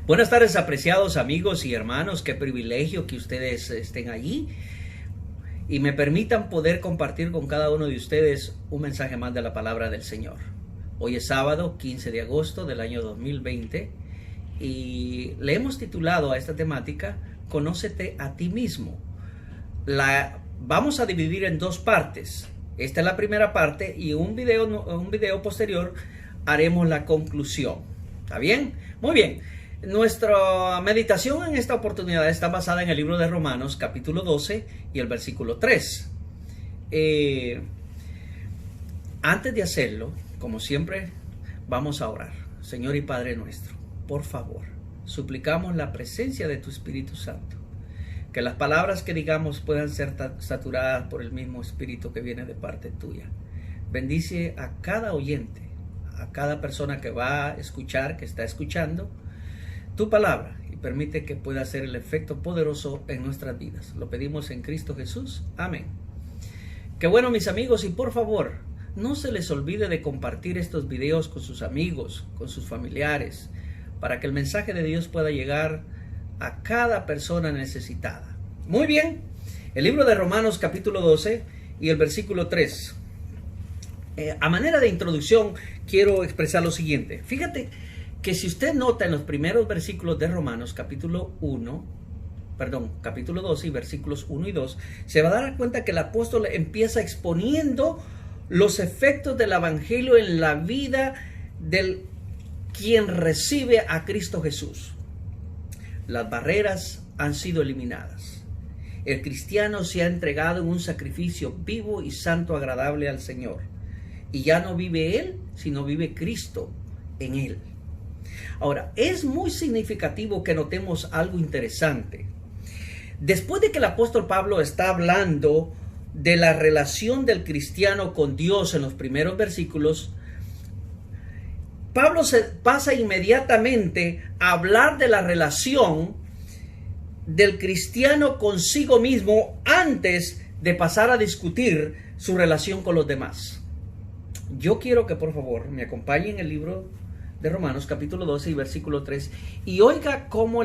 Buenas tardes, apreciados amigos y hermanos. Qué privilegio que ustedes estén allí y me permitan poder compartir con cada uno de ustedes un mensaje más de la palabra del Señor. Hoy es sábado 15 de agosto del año 2020 y le hemos titulado a esta temática Conócete a ti mismo. Vamos a dividir en dos partes. Esta es la primera parte y un video posterior haremos la conclusión. ¿Está bien? Muy bien. Nuestra meditación en esta oportunidad está basada en el libro de Romanos, capítulo 12 y el versículo 3. Antes de hacerlo, como siempre, vamos a orar. Señor y Padre nuestro, por favor, suplicamos la presencia de tu Espíritu Santo. Que las palabras que digamos puedan ser saturadas por el mismo Espíritu que viene de parte tuya. Bendice a cada oyente, a cada persona que va a escuchar, que está escuchando tu palabra y permite que pueda hacer el efecto poderoso en nuestras vidas. Lo pedimos en Cristo Jesús. Amén. Qué bueno, mis amigos, y por favor, no se les olvide de compartir estos videos con sus amigos, con sus familiares, para que el mensaje de Dios pueda llegar a cada persona necesitada. Muy bien, el libro de Romanos capítulo 12 y el versículo 3. A manera de introducción quiero expresar lo siguiente. Fíjate que si usted nota en los primeros versículos de Romanos capítulo 12 y versículos 1 y 2, se va a dar cuenta que el apóstol empieza exponiendo los efectos del evangelio en la vida del quien recibe a Cristo Jesús. Las barreras han sido eliminadas. El cristiano se ha entregado en un sacrificio vivo y santo agradable al Señor. Y ya no vive él, sino vive Cristo en él. Ahora, es muy significativo que notemos algo interesante. Después de que el apóstol Pablo está hablando de la relación del cristiano con Dios en los primeros versículos, Pablo se pasa inmediatamente a hablar de la relación del cristiano consigo mismo antes de pasar a discutir su relación con los demás. Yo quiero que por favor me acompañen en el libro de Romanos capítulo 12 y versículo 3 y oiga cómo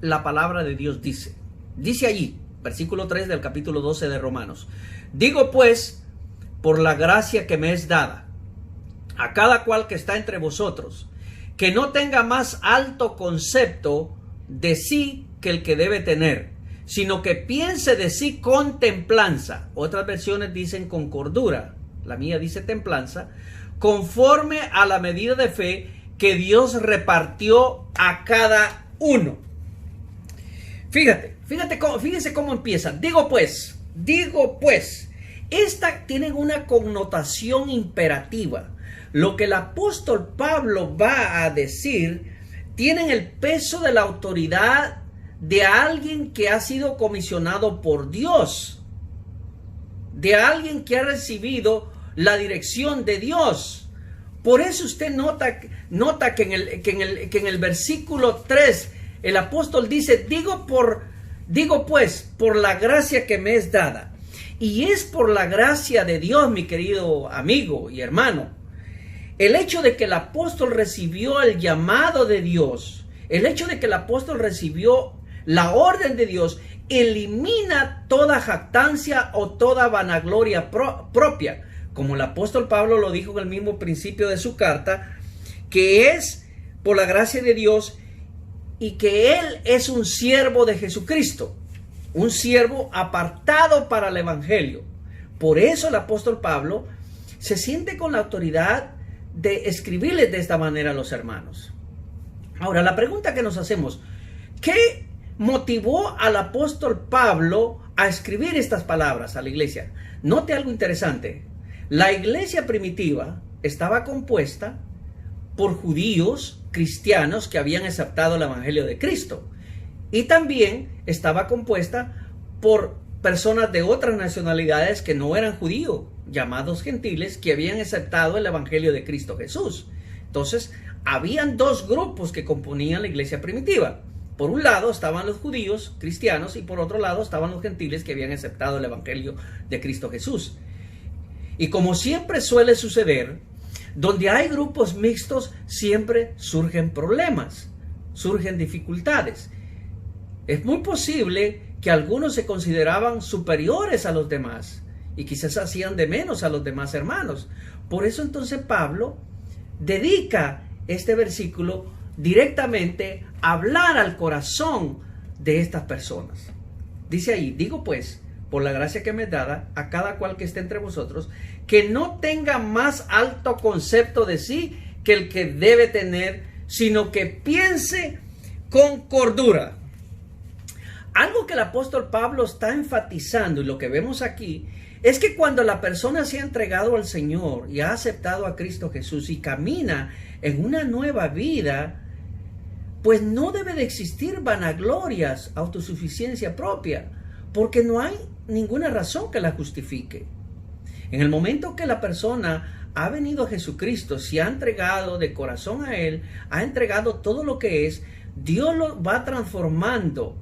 la palabra de Dios dice. Dice allí, versículo 3 del capítulo 12 de Romanos: digo pues, por la gracia que me es dada, a cada cual que está entre vosotros, que no tenga más alto concepto de sí que el que debe tener, sino que piense de sí con templanza. Otras versiones dicen con cordura, la mía dice templanza, conforme a la medida de fe que Dios repartió a cada uno. Fíjense cómo empieza. Digo pues. Esta tiene una connotación imperativa. Lo que el apóstol Pablo va a decir tiene el peso de la autoridad de alguien que ha sido comisionado por Dios, de alguien que ha recibido la dirección de Dios. Por eso usted nota que en el versículo 3 el apóstol dice: digo pues, por la gracia que me es dada. Y es por la gracia de Dios, mi querido amigo y hermano. El hecho de que el apóstol recibió el llamado de Dios, el hecho de que el apóstol recibió la orden de Dios, elimina toda jactancia o toda vanagloria propia. Como el apóstol Pablo lo dijo en el mismo principio de su carta, que es por la gracia de Dios y que él es un siervo de Jesucristo, un siervo apartado para el evangelio. Por eso el apóstol Pablo se siente con la autoridad de escribirles de esta manera a los hermanos. Ahora, la pregunta que nos hacemos: ¿qué motivó al apóstol Pablo a escribir estas palabras a la iglesia? Note algo interesante. La iglesia primitiva estaba compuesta por judíos cristianos que habían aceptado el evangelio de Cristo, y también estaba compuesta por personas de otras nacionalidades que no eran judíos, llamados gentiles, que habían aceptado el evangelio de Cristo Jesús. Entonces, habían dos grupos que componían la iglesia primitiva. Por un lado estaban los judíos cristianos y por otro lado estaban los gentiles que habían aceptado el evangelio de Cristo Jesús. Y como siempre suele suceder, donde hay grupos mixtos siempre surgen problemas. surgen dificultades. Es muy posible que algunos se consideraban superiores a los demás y quizás hacían de menos a los demás hermanos. Por eso entonces Pablo dedica este versículo directamente a hablar al corazón de estas personas. Dice ahí, digo pues, por la gracia que me es dada, a cada cual que esté entre vosotros, que no tenga más alto concepto de sí que el que debe tener, sino que piense con cordura. Algo que el apóstol Pablo está enfatizando, y lo que vemos aquí, es que cuando la persona se ha entregado al Señor y ha aceptado a Cristo Jesús y camina en una nueva vida, pues no debe de existir vanaglorias, autosuficiencia propia, porque no hay ninguna razón que la justifique. En el momento que la persona ha venido a Jesucristo, se ha entregado de corazón a Él, ha entregado todo lo que es, Dios lo va transformando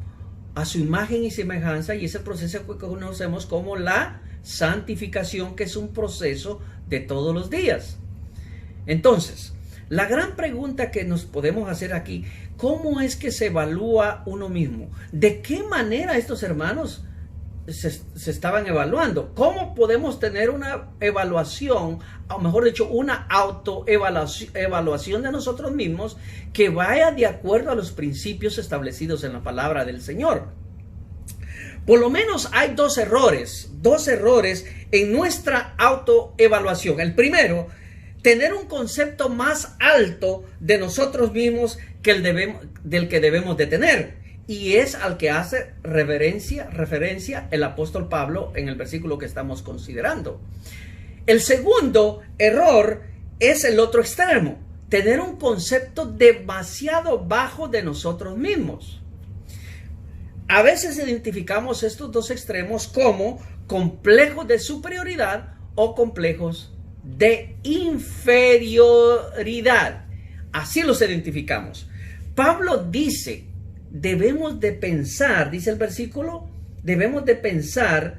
a su imagen y semejanza, y es el proceso que conocemos como la santificación, que es un proceso de todos los días. Entonces, la gran pregunta que nos podemos hacer aquí, ¿cómo es que se evalúa uno mismo? ¿De qué manera estos hermanos se estaban evaluando? ¿Cómo podemos tener una evaluación, o mejor dicho, una autoevaluación de nosotros mismos que vaya de acuerdo a los principios establecidos en la palabra del Señor? Por lo menos hay dos errores en nuestra autoevaluación. El primero, tener un concepto más alto de nosotros mismos que del que debemos de tener. Y es al que hace referencia el apóstol Pablo en el versículo que estamos considerando. El segundo error es el otro extremo, tener un concepto demasiado bajo de nosotros mismos. A veces identificamos estos dos extremos como complejos de superioridad o complejos de inferioridad. Así los identificamos. Pablo dice, debemos de pensar, dice el versículo, debemos de pensar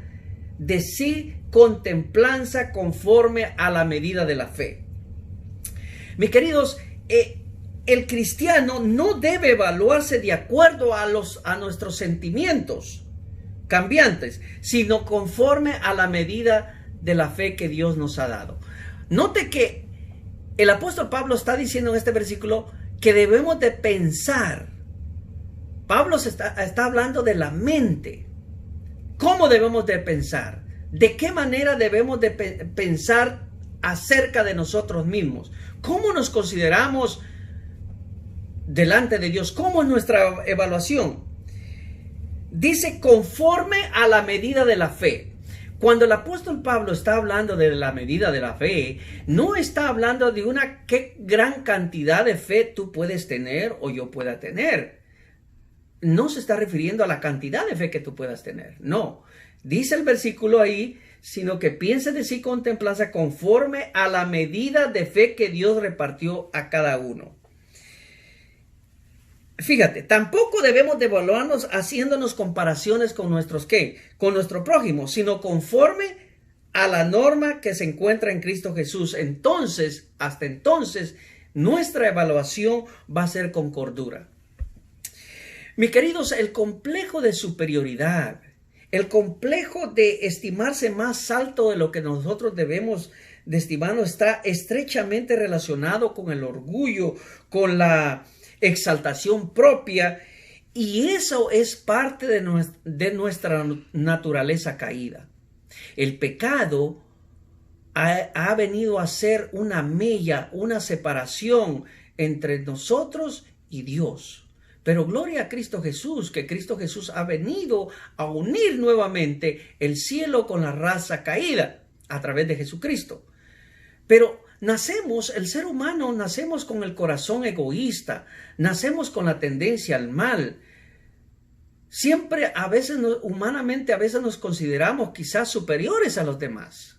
de sí con templanza conforme a la medida de la fe. Mis queridos, el cristiano no debe evaluarse de acuerdo a nuestros sentimientos cambiantes, sino conforme a la medida de la fe que Dios nos ha dado. Note que el apóstol Pablo está diciendo en este versículo que debemos de pensar. Pablo está hablando de la mente. ¿Cómo debemos de pensar? ¿De qué manera debemos de pensar acerca de nosotros mismos? ¿Cómo nos consideramos delante de Dios? ¿Cómo es nuestra evaluación? Dice conforme a la medida de la fe. Cuando el apóstol Pablo está hablando de la medida de la fe, no está hablando de qué gran cantidad de fe tú puedes tener o yo pueda tener. No se está refiriendo a la cantidad de fe que tú puedas tener. No. Dice el versículo ahí, sino que piense de sí con templanza conforme a la medida de fe que Dios repartió a cada uno. Fíjate, tampoco debemos de evaluarnos haciéndonos comparaciones con con nuestro prójimo, sino conforme a la norma que se encuentra en Cristo Jesús. Entonces, hasta entonces, nuestra evaluación va a ser con cordura. Mis queridos, el complejo de superioridad, el complejo de estimarse más alto de lo que nosotros debemos de estimarnos está estrechamente relacionado con el orgullo, con la exaltación propia, y eso es parte de nuestra naturaleza caída. El pecado ha venido a ser una mella, una separación entre nosotros y Dios. Pero gloria a Cristo Jesús, que Cristo Jesús ha venido a unir nuevamente el cielo con la raza caída a través de Jesucristo. Pero el ser humano nacemos con el corazón egoísta, nacemos con la tendencia al mal. Siempre, humanamente, a veces nos consideramos quizás superiores a los demás.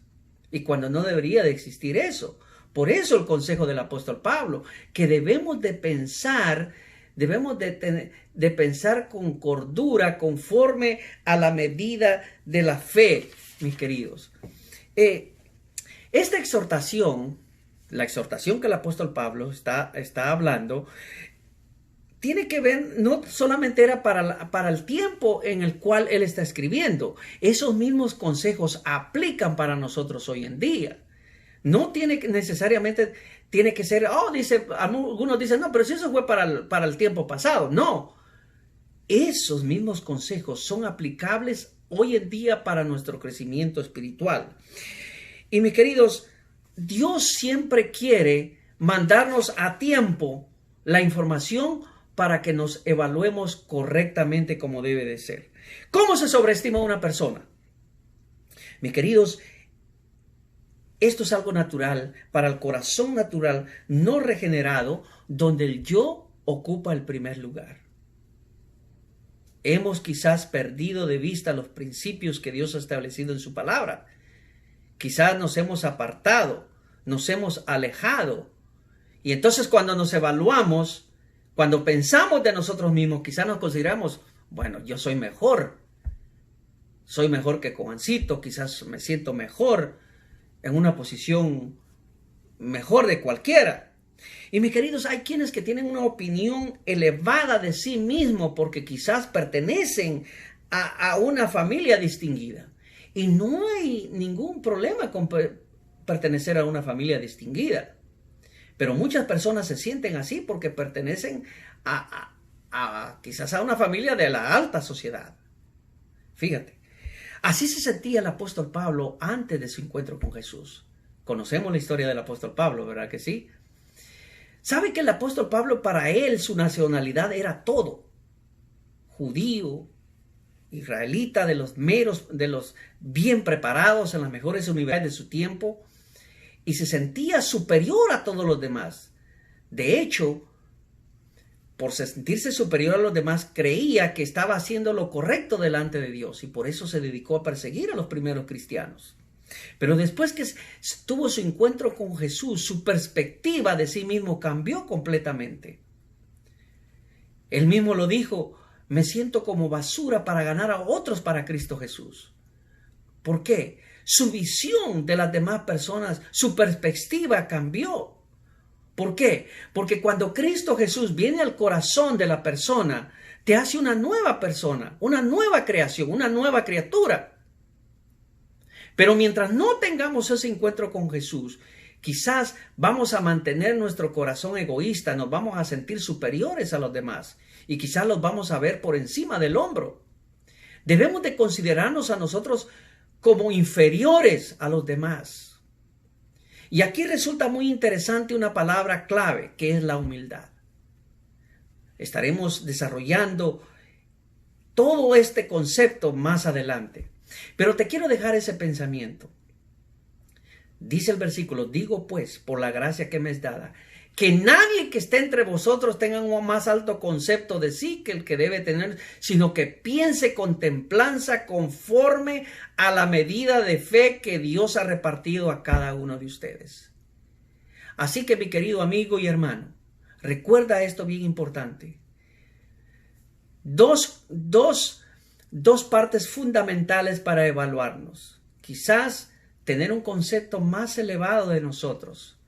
Y cuando no debería de existir eso. Por eso el consejo del apóstol Pablo, que debemos de pensar con cordura, conforme a la medida de la fe, mis queridos. Esta exhortación, la exhortación que el apóstol Pablo está hablando, tiene que ver, no solamente era para el tiempo en el cual él está escribiendo. Esos mismos consejos aplican para nosotros hoy en día. No tiene que necesariamente, tiene que ser, algunos dicen, no, pero si eso fue para el tiempo pasado. No, esos mismos consejos son aplicables hoy en día para nuestro crecimiento espiritual. Y mis queridos, Dios siempre quiere mandarnos a tiempo la información para que nos evaluemos correctamente como debe de ser. ¿Cómo se sobreestima a una persona? Mis queridos, esto es algo natural para el corazón natural no regenerado, donde el yo ocupa el primer lugar. Hemos quizás perdido de vista los principios que Dios ha establecido en su palabra. Quizás nos hemos apartado, nos hemos alejado. Y entonces cuando nos evaluamos, cuando pensamos de nosotros mismos, quizás nos consideramos, bueno, yo soy mejor que Juancito, quizás me siento mejor, en una posición mejor de cualquiera. Y mis queridos, hay quienes que tienen una opinión elevada de sí mismo porque quizás pertenecen a una familia distinguida. Y no hay ningún problema con pertenecer a una familia distinguida. Pero muchas personas se sienten así porque pertenecen quizás a una familia de la alta sociedad. Fíjate, así se sentía el apóstol Pablo antes de su encuentro con Jesús. Conocemos la historia del apóstol Pablo, ¿verdad que sí? ¿Sabe que el apóstol Pablo, para él, su nacionalidad era todo? Judío, israelita, de los bien preparados en las mejores universidades de su tiempo, y se sentía superior a todos los demás. De hecho, por sentirse superior a los demás, creía que estaba haciendo lo correcto delante de Dios, y por eso se dedicó a perseguir a los primeros cristianos. Pero después que tuvo su encuentro con Jesús, su perspectiva de sí mismo cambió completamente. Él mismo lo dijo: me siento como basura para ganar a otros para Cristo Jesús. ¿Por qué? Su visión de las demás personas, su perspectiva cambió. ¿Por qué? Porque cuando Cristo Jesús viene al corazón de la persona, te hace una nueva persona, una nueva creación, una nueva criatura. Pero mientras no tengamos ese encuentro con Jesús, quizás vamos a mantener nuestro corazón egoísta, nos vamos a sentir superiores a los demás y quizás los vamos a ver por encima del hombro. Debemos de considerarnos a nosotros como inferiores a los demás. Y aquí resulta muy interesante una palabra clave, que es la humildad. Estaremos desarrollando todo este concepto más adelante. Pero te quiero dejar ese pensamiento. Dice el versículo: digo pues, por la gracia que me es dada, que nadie que esté entre vosotros tenga un más alto concepto de sí que el que debe tener, sino que piense con templanza conforme a la medida de fe que Dios ha repartido a cada uno de ustedes. Así que, mi querido amigo y hermano, recuerda esto bien importante. Dos partes fundamentales para evaluarnos. Quizás tener un concepto más elevado de nosotros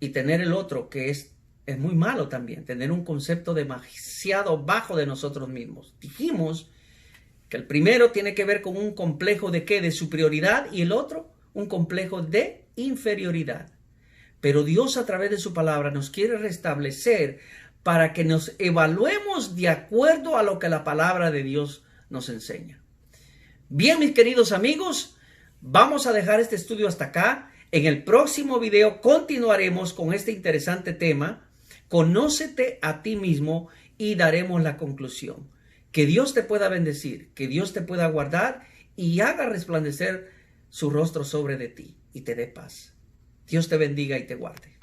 y tener el otro que es muy malo también, tener un concepto demasiado bajo de nosotros mismos. Dijimos que el primero tiene que ver con un complejo de ¿qué? De superioridad, y el otro un complejo de inferioridad. Pero Dios, a través de su palabra, nos quiere restablecer para que nos evaluemos de acuerdo a lo que la palabra de Dios nos enseña. Bien, mis queridos amigos, vamos a dejar este estudio hasta acá. En el próximo video continuaremos con este interesante tema: conócete a ti mismo, y daremos la conclusión. Que Dios te pueda bendecir, que Dios te pueda guardar y haga resplandecer su rostro sobre de ti y te dé paz. Dios te bendiga y te guarde.